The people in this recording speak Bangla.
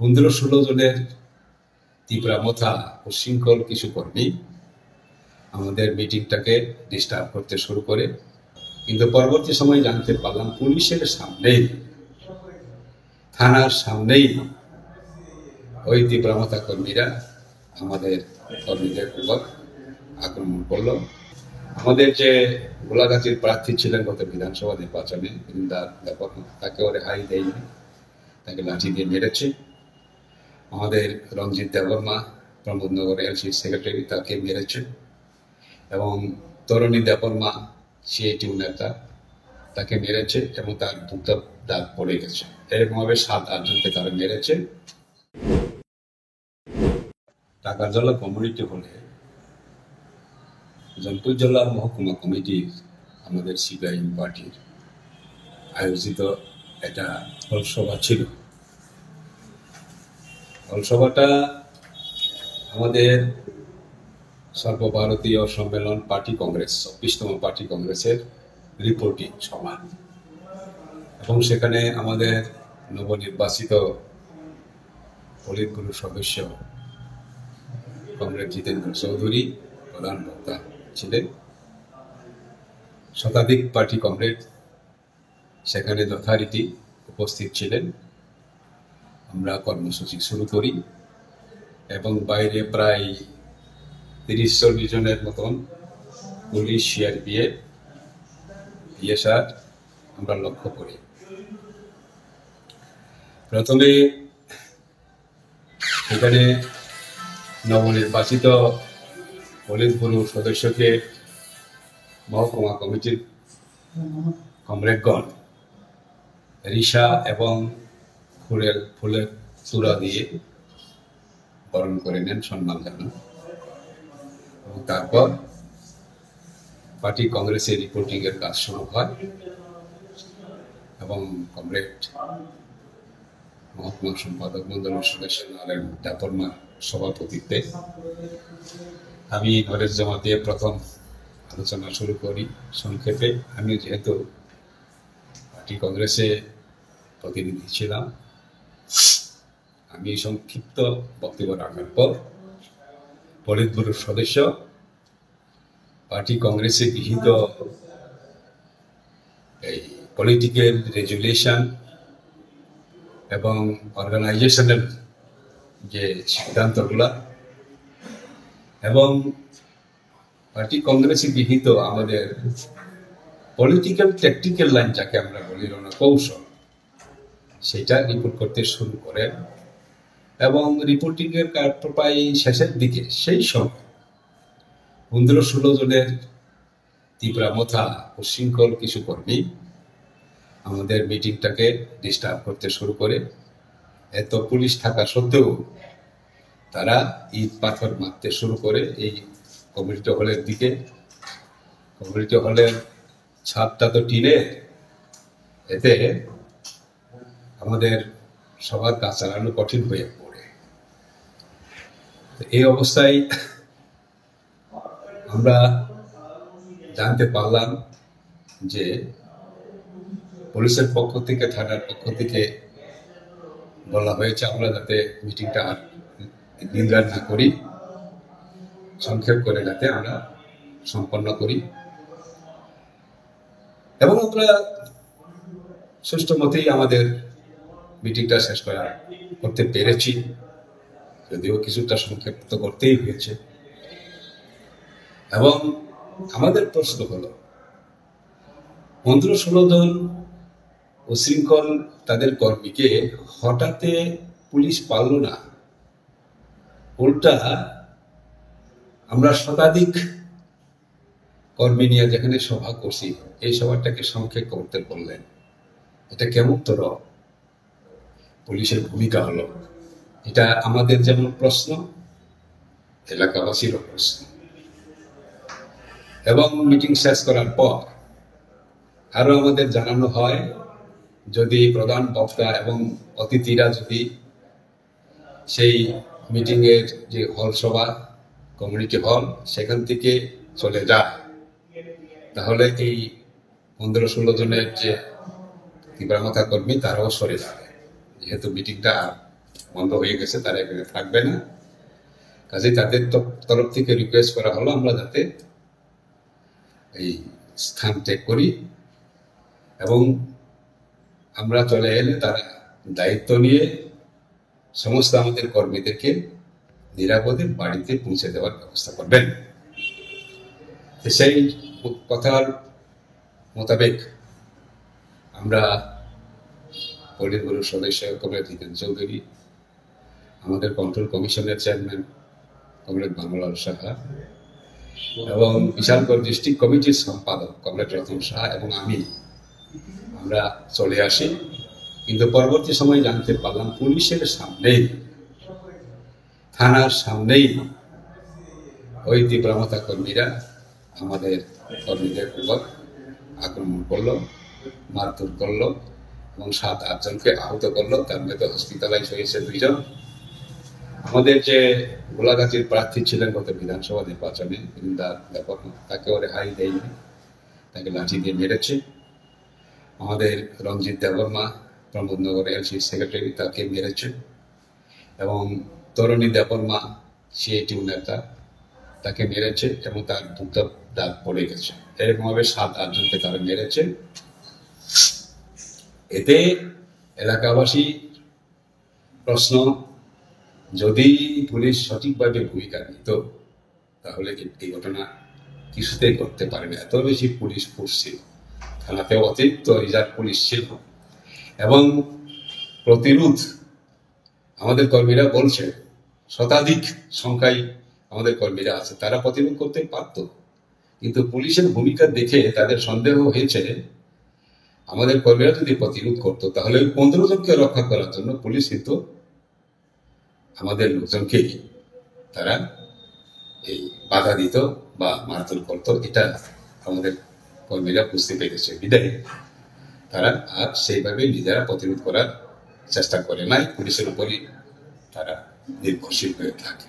15-16 জনের তীব্রামথা উচ্ছৃঙ্খল কিছু কর্মী আমাদের মিটিংটাকে ডিস্টার্ব করতে শুরু করে, কিন্তু পরবর্তী সময় জানতে পারলাম পুলিশের সামনেই, থানার সামনেই ওই তীব্রামথা কর্মীরা আমাদের কর্মীদের উপর আক্রমণ করলো। আমাদের যে গোলাগাছির প্রার্থী ছিলেন গত বিধানসভা নির্বাচনে বৃন্দার ব্যাপক, তাকেও রেহাই দেয়নি, তাকে লাঠি দিয়ে মেরেছে। আমাদের রঞ্জিত দেববর্মা প্রমোদনগর এলসি সেক্রেটারি, তাকে মেরেছে। এবং তরুণী দেববর্মা সিআইটিউ নেতা, তাকে মেরেছে এবং তার দুটো দাগ পড়ে গেছে। এরকমভাবে 7-8 জনকে তারা মেরেছে। টাকারজলা কমিউনিটি হলে জয়পুর জেলা মহকুমা কমিটির আমাদের সিপিআইএম পার্টির আয়োজিত একটা হলসভা ছিল। হলসভাটা আমাদের সর্বভারতীয় সম্মেলন পার্টি কংগ্রেস, 24তম পার্টি কংগ্রেসের রিপোর্টিং সভা, এবং সেখানে আমাদের নবনির্বাচিত পলিটব্যুরো সদস্য কমরেড জিতেন্দ্র চৌধুরী প্রধান বক্তা ছিলেন। শতাধিক পার্টি কমরেড সেখানে যথারীতি উপস্থিত ছিলেন। আমরা কর্মসূচি শুরু করি এবং বাইরে প্রায় 30-40 জনের মতন পুলিশ, সিআরপিএফ, বিএসআর আমরা লক্ষ্য করি। প্রথমে এখানে নবনির্বাচিত পলিটব্যুরো সদস্যকে মহকুমা কমিটির কমরেডগণ রিসা এবং ফুলের চূড়া দিয়ে বরণ করে নেন, সম্মান জানান। এবং তারপর পার্টি কংগ্রেসের রিপোর্টিং এর কাজ শুরু হয় এবং কমরেড মহকুমা সম্পাদক মন্ডলের সদস্য নারায়ণ দেববর্মার সভাপতিত্বে আমি ঘরের জমা দিয়ে প্রথম আলোচনা শুরু করি। সংক্ষেপে, আমি যেহেতু পার্টি কংগ্রেসে প্রতিনিধি ছিলাম, আমি সংক্ষিপ্ত বক্তব্য রাখার পর পলিটব্যুরোর সদস্য পার্টি কংগ্রেসে গৃহীত এই পলিটিক্যাল রেজুলেশন এবং অর্গানাইজেশনাল যে সিদ্ধান্তগুলা এবং পার্টি কংগ্রেসে গৃহীত আমাদের পলিটিক্যাল ট্যাকটিক্যাল লাইন, যাকে আমরা বলি রণকৌশল, সেটা রিপোর্ট করতে শুরু করেন। এবং রিপোর্টিং এর প্রায় শেষের দিকে সেই সময় 15-16 জনের তীব্রামথা উচ্ছৃঙ্খল কিছু কর্মী আমাদের মিটিংটাকে ডিস্টার্ব করতে শুরু করে। এত পুলিশ থাকা সত্ত্বেও তারা ইট পাথর মারতে শুরু করে এই কমিউনিটি হলের দিকে। কমিউনিটি হলের ছাদটা তো টিনের, এতে আমাদের সবার কাজ চালানো কঠিন হয়ে পড়ে। এই অবস্থায় আমরা জানতে পারলাম যে পুলিশের পক্ষ থেকে, থানার পক্ষ থেকে বলা হয়েছে আমরা যাতে মিটিংটা আর দীর্ঘায়িত না করি, সংক্ষেপ করে যাতে আমরা সম্পন্ন করি। এবং আমরা সুষ্ঠু মতেই আমাদের মিটিংটা শেষ করতে পেরেছি, যদিও কিছুটা সংক্ষিপ্ত করতেই হয়েছে। এবং আমাদের প্রশ্ন হলো, 15-16 জন উশৃঙ্খল তাদের কর্মীকে হঠাৎ পুলিশ পারল না, উল্টা আমরা শতাধিক কর্মী নিয়ে যেখানে সভা করছি, এই সভাটাকে সংক্ষেপ করতে বললেন। এটা কেমন তোর পুলিশের ভূমিকা হলো? এটা আমাদের যেমন প্রশ্ন, এলাকাবাসীরও প্রশ্ন। এবং মিটিং শেষ করার পর আরো আমাদের জানানো হয়, যদি প্রধান বক্তা এবং অতিথিরা যদি সেই মিটিং এর যে হল সভা, কমিউনিটি হল, সেখান থেকে চলে যায়, তাহলে এই 15-16 জনের যে তীব্রামথা কর্মী তারাও সরে যাবে, যেহেতু মিটিংটা বন্ধ হয়ে গেছে, তারা এখানে থাকবে না। কাজে তাদের তরফ থেকে রিকোয়েস্ট করা হলো আমরা যাতে এই স্থান ত্যাগ করি, এবং আমরা চলে এলে তারা দায়িত্ব নিয়ে সমস্ত আমাদের কর্মীদেরকে নিরাপদে বাড়িতে পৌঁছে দেওয়ার ব্যবস্থা করবেন। সেই কথার মোতাবেক আমরা পলিটব্যুরো সদস্য কমরেড হিতেন চৌধুরী, আমাদের কন্ট্রোল কমিশনের চেয়ারম্যান কমরেড বানুলাল সাহা এবং বিশালগড় ডিস্ট্রিক্ট কমিটির সম্পাদক কমরেড রতন সাহা এবং আমরা চলে আসি। কিন্তু পরবর্তী সময় জানতে পারলাম পুলিশের সামনেই, থানার সামনেই ওই তীব্রমতা কর্মীরা আমাদের কর্মীদের উপর আক্রমণ করলো, মারধর করলো এবং 7-8 জনকে আহত করলো। তার মধ্যে হসপিটালাইজ হয়েছে 2 জন। আমাদের যে গোলাগাছির প্রার্থী ছিলেন গত বিধানসভা নির্বাচনে বৃন্দার ব্যাপক, তাকেও রেহাই দেয়নি, তাকে লাঠি দিয়ে মেরেছে। আমাদের রঞ্জিত দেববর্মা প্রমোদনগর এলসি সেক্রেটারি, তাকে মেরেছে। এবং তরুণী দেববর্মা সিআইটিউ নেতা, তাকে মেরেছে এবং তার দুটো দাগ পড়ে গেছে। এরকমভাবে 7-8 জনকে তারা মেরেছে। এতে এলাকাবাসী প্রশ্ন, যদি পুলিশ সঠিকভাবে ভূমিকা নিত তাহলে এই ঘটনা কিছুতেই করতে পারে না। এত বেশি পুলিশ ফোর্স ছিল, থানাতে অতিরিক্ত রিজার্ভ পুলিশ ছিল এবং প্রতিরোধ আমাদের কর্মীরা বলছে শতাধিক সংখ্যায় আমাদের কর্মীরা আছে, তারা প্রতিরোধ করতে পারত। কিন্তু পুলিশের ভূমিকা দেখে তাদের সন্দেহ হয়েছে আমাদের কর্মীরা যদি প্রতিরোধ করত তাহলে 15 জনকে রক্ষা করার জন্য পুলিশ কিন্তু আমাদের লোকজনকেই তারা এই বাধা দিত বা মারধর করতো। এটা আমাদের কর্মীরা বুঝতে পেরেছে বিদায় তারা আর সেইভাবে নিজেরা প্রতিরোধ করার চেষ্টা করে নাই, পুলিশের উপরই তারা নির্ভরশীল হয়ে থাকে।